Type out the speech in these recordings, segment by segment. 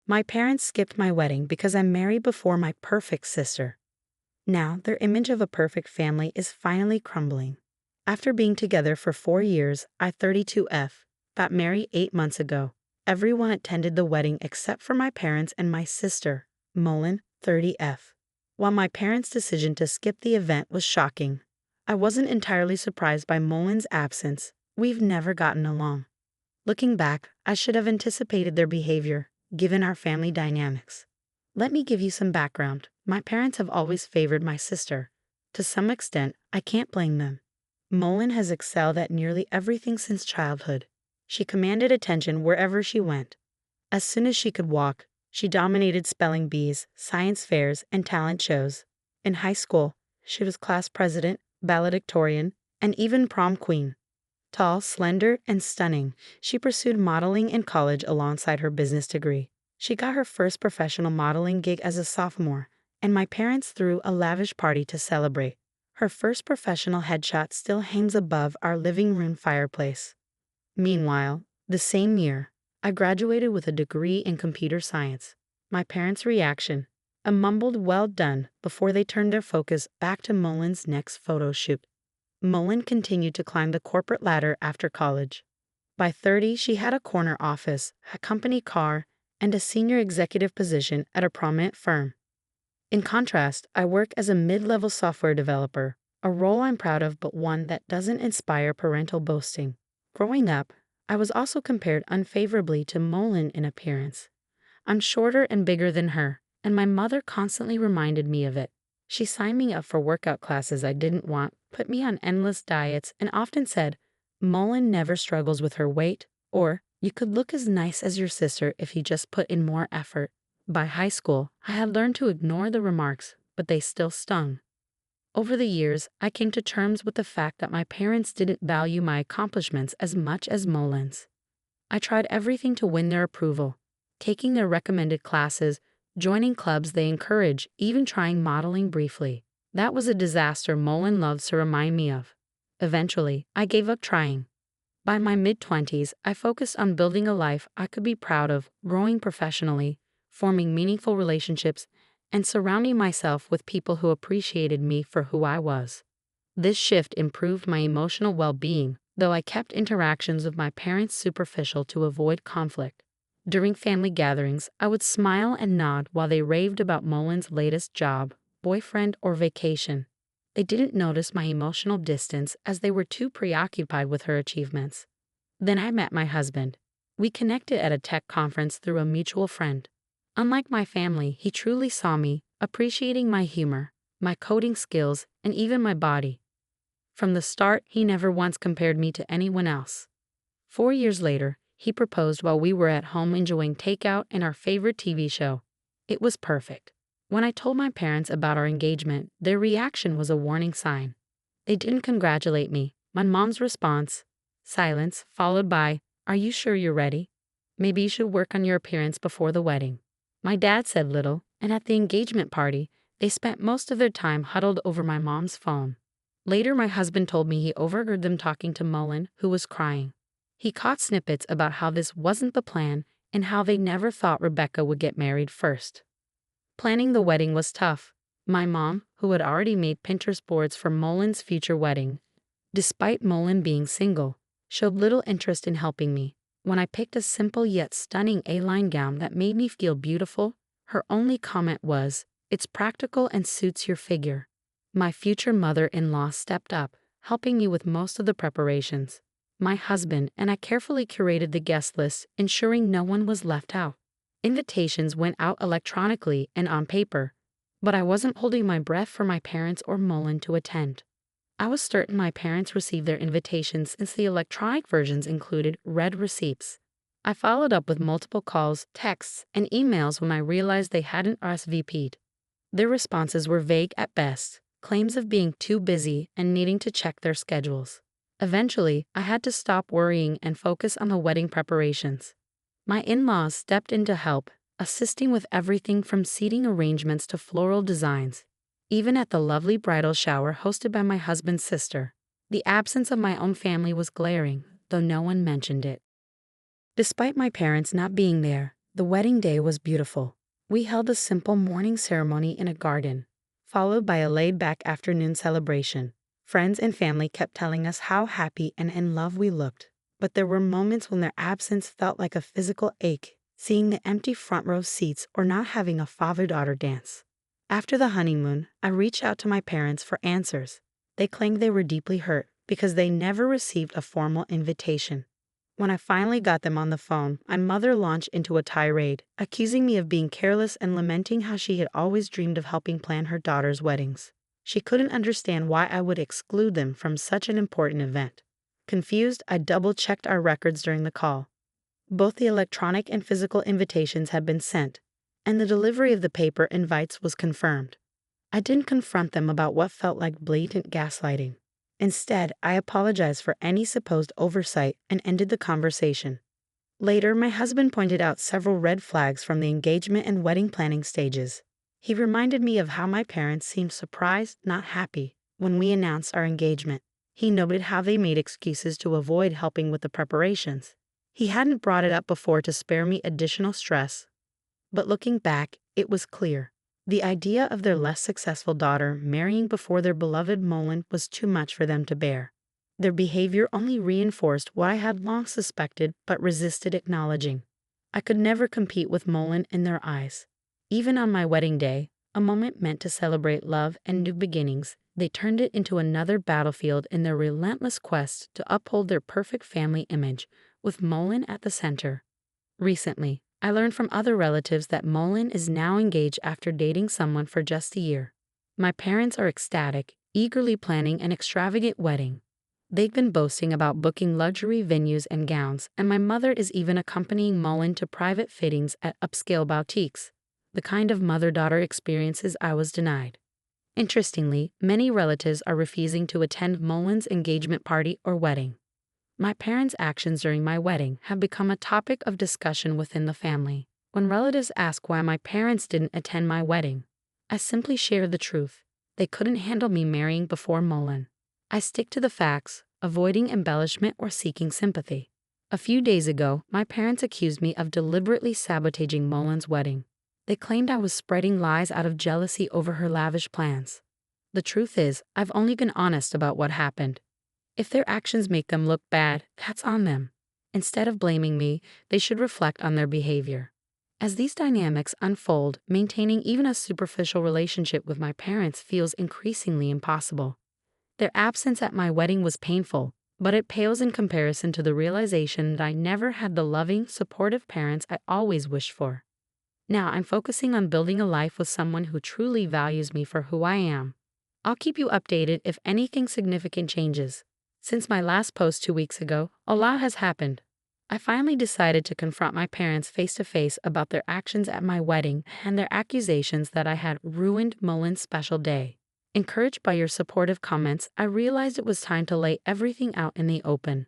My parents skipped my wedding because I'm married before my perfect sister. Now, their image of a perfect family is finally crumbling. After being together for 4 years, I 32F, got married 8 months ago. Everyone attended the wedding except for my parents and my sister, Molen, 30F. While my parents' decision to skip the event was shocking, I wasn't entirely surprised by Molen's absence. We've never gotten along. Looking back, I should have anticipated their behavior, given our family dynamics. Let me give you some background. My parents have always favored my sister. To some extent, I can't blame them. Molen has excelled at nearly everything since childhood. She commanded attention wherever she went. As soon as she could walk, she dominated spelling bees, science fairs, and talent shows. In high school, she was class president, valedictorian, and even prom queen. Tall, slender, and stunning, she pursued modeling in college alongside her business degree. She got her first professional modeling gig as a sophomore, and my parents threw a lavish party to celebrate. Her first professional headshot still hangs above our living room fireplace. Meanwhile, the same year, I graduated with a degree in computer science. My parents' reaction, a mumbled "well done" before they turned their focus back to Molen's next photo shoot. Molen continued to climb the corporate ladder after college. By 30, she had a corner office, a company car, and a senior executive position at a prominent firm. In contrast, I work as a mid-level software developer, a role I'm proud of but one that doesn't inspire parental boasting. Growing up, I was also compared unfavorably to Molen in appearance. I'm shorter and bigger than her, and my mother constantly reminded me of it. She signed me up for workout classes I didn't want, put me on endless diets, and often said, "Molen never struggles with her weight," or "you could look as nice as your sister if you just put in more effort." By high school, I had learned to ignore the remarks, but they still stung. Over the years, I came to terms with the fact that my parents didn't value my accomplishments as much as Molen's. I tried everything to win their approval, taking their recommended classes, joining clubs they encourage, even trying modeling briefly. That was a disaster Molen loves to remind me of. Eventually, I gave up trying. By my mid-20s, I focused on building a life I could be proud of, growing professionally, forming meaningful relationships, and surrounding myself with people who appreciated me for who I was. This shift improved my emotional well-being, though I kept interactions with my parents superficial to avoid conflict. During family gatherings, I would smile and nod while they raved about Molen's latest job, boyfriend, or vacation. They didn't notice my emotional distance as they were too preoccupied with her achievements. Then I met my husband. We connected at a tech conference through a mutual friend. Unlike my family, he truly saw me, appreciating my humor, my coding skills, and even my body. From the start, he never once compared me to anyone else. 4 years later, he proposed while we were at home enjoying takeout and our favorite TV show. It was perfect. When I told my parents about our engagement, their reaction was a warning sign. They didn't congratulate me. My mom's response, silence, followed by, "Are you sure you're ready? Maybe you should work on your appearance before the wedding." My dad said little, and at the engagement party, they spent most of their time huddled over my mom's phone. Later, my husband told me he overheard them talking to Molen, who was crying. He caught snippets about how this wasn't the plan and how they never thought Rebecca would get married first. Planning the wedding was tough. My mom, who had already made Pinterest boards for Molen's future wedding, despite Molen being single, showed little interest in helping me. When I picked a simple yet stunning A-line gown that made me feel beautiful, her only comment was, "It's practical and suits your figure." My future mother-in-law stepped up, helping me with most of the preparations. My husband and I carefully curated the guest list, ensuring no one was left out. Invitations went out electronically and on paper, but I wasn't holding my breath for my parents or Molen to attend. I was certain my parents received their invitations since the electronic versions included red receipts. I followed up with multiple calls, texts, and emails when I realized they hadn't RSVP'd. Their responses were vague at best, claims of being too busy and needing to check their schedules. Eventually, I had to stop worrying and focus on the wedding preparations. My in-laws stepped in to help, assisting with everything from seating arrangements to floral designs. Even at the lovely bridal shower hosted by my husband's sister, the absence of my own family was glaring, though no one mentioned it. Despite my parents not being there, The wedding day was beautiful. We held a simple morning ceremony in a garden, followed by a laid-back afternoon celebration. Friends and family kept telling us how happy and in love we looked, but there were moments when their absence felt like a physical ache, seeing the empty front row seats or not having a father-daughter dance. After the honeymoon, I reached out to my parents for answers. They claimed they were deeply hurt because they never received a formal invitation. When I finally got them on the phone, my mother launched into a tirade, accusing me of being careless and lamenting how she had always dreamed of helping plan her daughter's weddings. She couldn't understand why I would exclude them from such an important event. Confused, I double-checked our records during the call. Both the electronic and physical invitations had been sent, and the delivery of the paper invites was confirmed. I didn't confront them about what felt like blatant gaslighting. Instead, I apologized for any supposed oversight and ended the conversation. Later, my husband pointed out several red flags from the engagement and wedding planning stages. He reminded me of how my parents seemed surprised, not happy, when we announced our engagement. He noted how they made excuses to avoid helping with the preparations. He hadn't brought it up before to spare me additional stress, but looking back, it was clear. The idea of their less successful daughter marrying before their beloved Molen was too much for them to bear. Their behavior only reinforced what I had long suspected but resisted acknowledging. I could never compete with Molen in their eyes. Even on my wedding day, a moment meant to celebrate love and new beginnings, they turned it into another battlefield in their relentless quest to uphold their perfect family image, with Molen at the center. Recently, I learned from other relatives that Molen is now engaged after dating someone for just a year. My parents are ecstatic, eagerly planning an extravagant wedding. They've been boasting about booking luxury venues and gowns, and my mother is even accompanying Molen to private fittings at upscale boutiques, the kind of mother-daughter experiences I was denied. Interestingly, many relatives are refusing to attend Molen's engagement party or wedding. My parents' actions during my wedding have become a topic of discussion within the family. When relatives ask why my parents didn't attend my wedding, I simply share the truth. They couldn't handle me marrying before Molen. I stick to the facts, avoiding embellishment or seeking sympathy. A few days ago, my parents accused me of deliberately sabotaging Molen's wedding. They claimed I was spreading lies out of jealousy over her lavish plans. The truth is, I've only been honest about what happened. If their actions make them look bad, that's on them. Instead of blaming me, they should reflect on their behavior. As these dynamics unfold, maintaining even a superficial relationship with my parents feels increasingly impossible. Their absence at my wedding was painful, but it pales in comparison to the realization that I never had the loving, supportive parents I always wished for. Now I'm focusing on building a life with someone who truly values me for who I am. I'll keep you updated if anything significant changes. Since my last post 2 weeks ago, a lot has happened. I finally decided to confront my parents face-to-face about their actions at my wedding and their accusations that I had ruined Molen's special day. Encouraged by your supportive comments, I realized it was time to lay everything out in the open.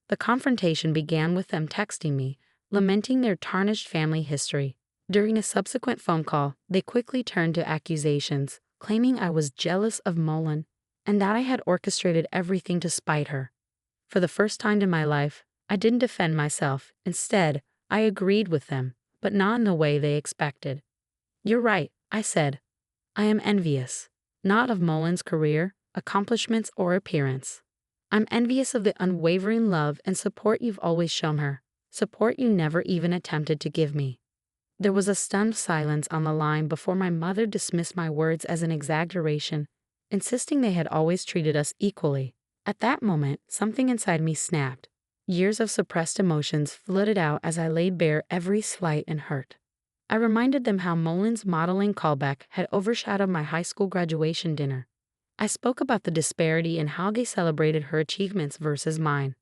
The confrontation began with them texting me, lamenting their tarnished family history. During a subsequent phone call, they quickly turned to accusations, claiming I was jealous of Molen and that I had orchestrated everything to spite her. For the first time in my life, I didn't defend myself. Instead, I agreed with them, but not in the way they expected. "You're right," I said. "I am envious, not of Molen's career, accomplishments, or appearance. I'm envious of the unwavering love and support you've always shown her, support you never even attempted to give me." There was a stunned silence on the line before my mother dismissed my words as an exaggeration, insisting they had always treated us equally. At that moment, something inside me snapped. Years of suppressed emotions flooded out as I laid bare every slight and hurt. I reminded them how Molen's modeling callback had overshadowed my high school graduation dinner. I spoke about the disparity in how they celebrated her achievements versus mine,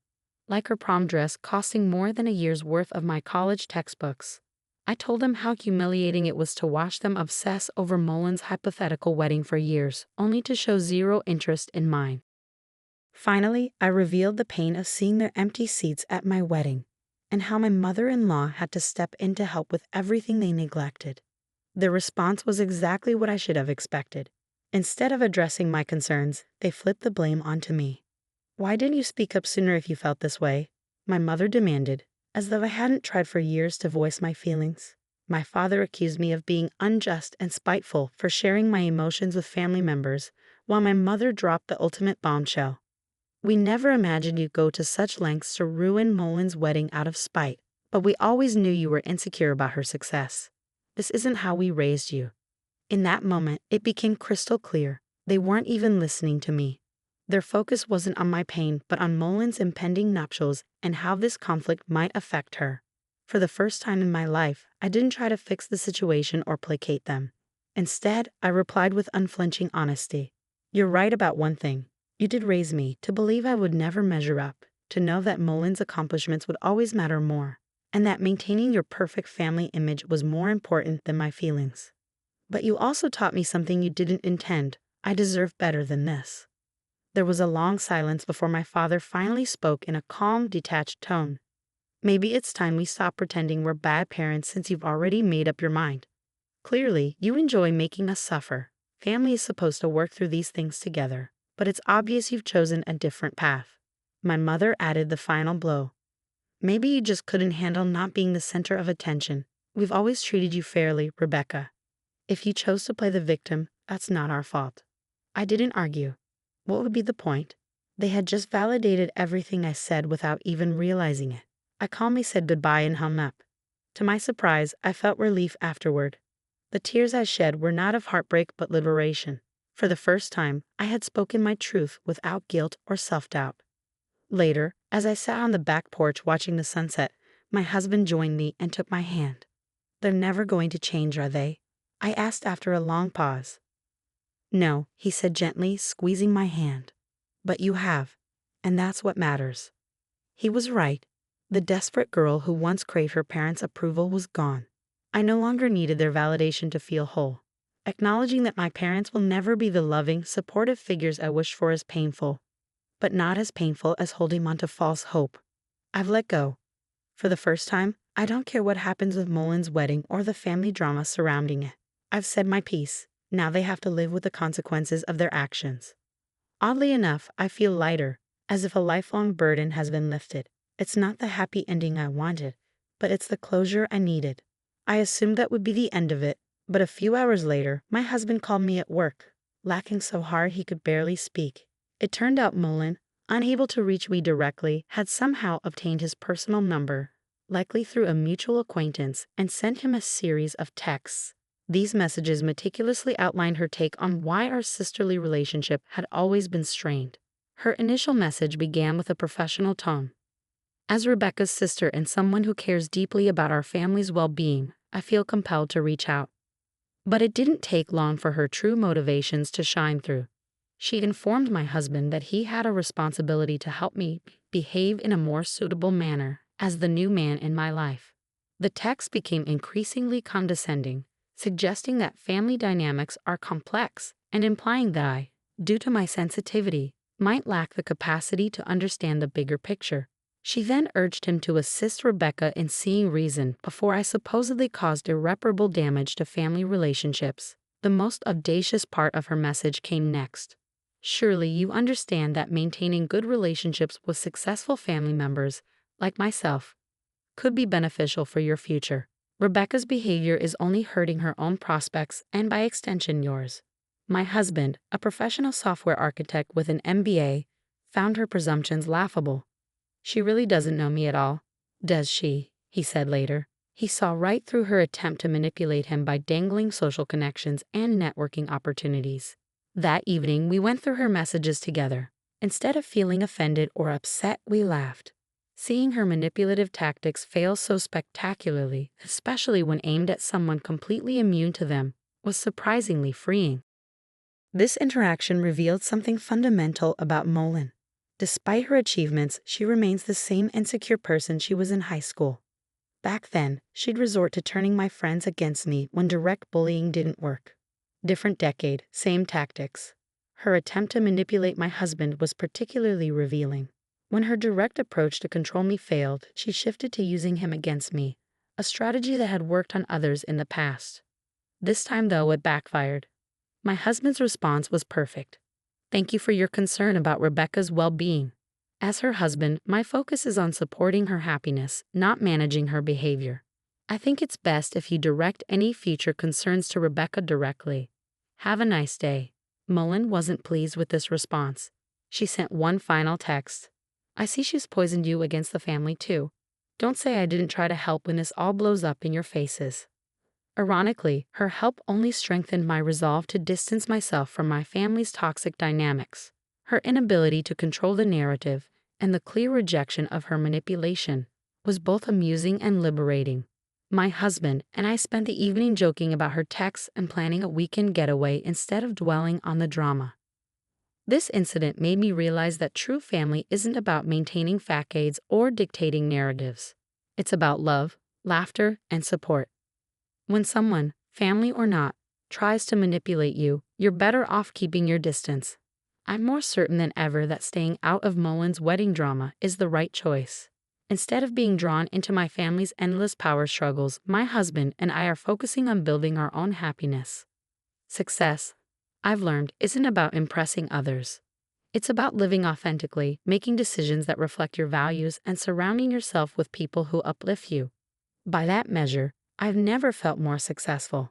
like her prom dress costing more than a year's worth of my college textbooks. I told them how humiliating it was to watch them obsess over Molen's hypothetical wedding for years, only to show zero interest in mine. Finally, I revealed the pain of seeing their empty seats at my wedding, and how my mother-in-law had to step in to help with everything they neglected. Their response was exactly what I should have expected. Instead of addressing my concerns, they flipped the blame onto me. "Why didn't you speak up sooner if you felt this way?" my mother demanded. as though I hadn't tried for years to voice my feelings. My father accused me of being unjust and spiteful for sharing my emotions with family members, while my mother dropped the ultimate bombshell. We never imagined you'd go to such lengths to ruin Molen's wedding out of spite, but we always knew you were insecure about her success. This isn't how we raised you. In that moment, it became crystal clear. They weren't even listening to me. Their focus wasn't on my pain, but on Molen's impending nuptials and how this conflict might affect her. For the first time in my life, I didn't try to fix the situation or placate them. Instead, I replied with unflinching honesty. You're right about one thing. You did raise me to believe I would never measure up, to know that Molen's accomplishments would always matter more, and that maintaining your perfect family image was more important than my feelings. But you also taught me something you didn't intend. I deserve better than this. There was a long silence before my father finally spoke in a calm, detached tone. Maybe it's time we stop pretending we're bad parents since you've already made up your mind. Clearly, you enjoy making us suffer. Family is supposed to work through these things together, but it's obvious you've chosen a different path. My mother added the final blow. Maybe you just couldn't handle not being the center of attention. We've always treated you fairly, Rebecca. If you chose to play the victim, that's not our fault. I didn't argue. What would be the point? They had just validated everything I said without even realizing it. I calmly said goodbye and hung up. To my surprise, I felt relief afterward. The tears I shed were not of heartbreak but liberation. For the first time, I had spoken my truth without guilt or self-doubt. Later, as I sat on the back porch watching the sunset, my husband joined me and took my hand. They're never going to change, are they? I asked after a long pause. No, he said gently, squeezing my hand. But you have, and that's what matters. He was right. The desperate girl who once craved her parents' approval was gone. I no longer needed their validation to feel whole. Acknowledging that my parents will never be the loving, supportive figures I wished for is painful, but not as painful as holding on to false hope. I've let go. For the first time, I don't care what happens with Molen's wedding or the family drama surrounding it. I've said my piece. Now they have to live with the consequences of their actions. Oddly enough, I feel lighter, as if a lifelong burden has been lifted. It's not the happy ending I wanted, but it's the closure I needed. I assumed that would be the end of it, but a few hours later, my husband called me at work, laughing so hard he could barely speak. It turned out Molen, unable to reach me directly, had somehow obtained his personal number, likely through a mutual acquaintance, and sent him a series of texts. These messages meticulously outlined her take on why our sisterly relationship had always been strained. Her initial message began with a professional tone. As Rebecca's sister and someone who cares deeply about our family's well-being, I feel compelled to reach out. But it didn't take long for her true motivations to shine through. She informed my husband that he had a responsibility to help me behave in a more suitable manner as the new man in my life. The text became increasingly condescending, suggesting that family dynamics are complex and implying that I, due to my sensitivity, might lack the capacity to understand the bigger picture. She then urged him to assist Rebecca in seeing reason before I supposedly caused irreparable damage to family relationships. The most audacious part of her message came next. Surely you understand that maintaining good relationships with successful family members, like myself, could be beneficial for your future. Rebecca's behavior is only hurting her own prospects and by extension yours. My husband, a professional software architect with an MBA, found her presumptions laughable. She really doesn't know me at all, does she? He said later. He saw right through her attempt to manipulate him by dangling social connections and networking opportunities. That evening, we went through her messages together. Instead of feeling offended or upset, we laughed. Seeing her manipulative tactics fail so spectacularly, especially when aimed at someone completely immune to them, was surprisingly freeing. This interaction revealed something fundamental about Molen. Despite her achievements, she remains the same insecure person she was in high school. Back then, she'd resort to turning my friends against me when direct bullying didn't work. Different decade, same tactics. Her attempt to manipulate my husband was particularly revealing. When her direct approach to control me failed, she shifted to using him against me, a strategy that had worked on others in the past. This time, though, it backfired. My husband's response was perfect. Thank you for your concern about Rebecca's well-being. As her husband, my focus is on supporting her happiness, not managing her behavior. I think it's best if you direct any future concerns to Rebecca directly. Have a nice day. Molen wasn't pleased with this response. She sent one final text. I see she's poisoned you against the family too. Don't say I didn't try to help when this all blows up in your faces. Ironically, her help only strengthened my resolve to distance myself from my family's toxic dynamics. Her inability to control the narrative and the clear rejection of her manipulation was both amusing and liberating. My husband and I spent the evening joking about her texts and planning a weekend getaway instead of dwelling on the drama. This incident made me realize that true family isn't about maintaining facades or dictating narratives. It's about love, laughter, and support. When someone, family or not, tries to manipulate you, you're better off keeping your distance. I'm more certain than ever that staying out of Molen's wedding drama is the right choice. Instead of being drawn into my family's endless power struggles, my husband and I are focusing on building our own happiness. Success, I've learned, isn't about impressing others. It's about living authentically, making decisions that reflect your values, and surrounding yourself with people who uplift you. By that measure, I've never felt more successful.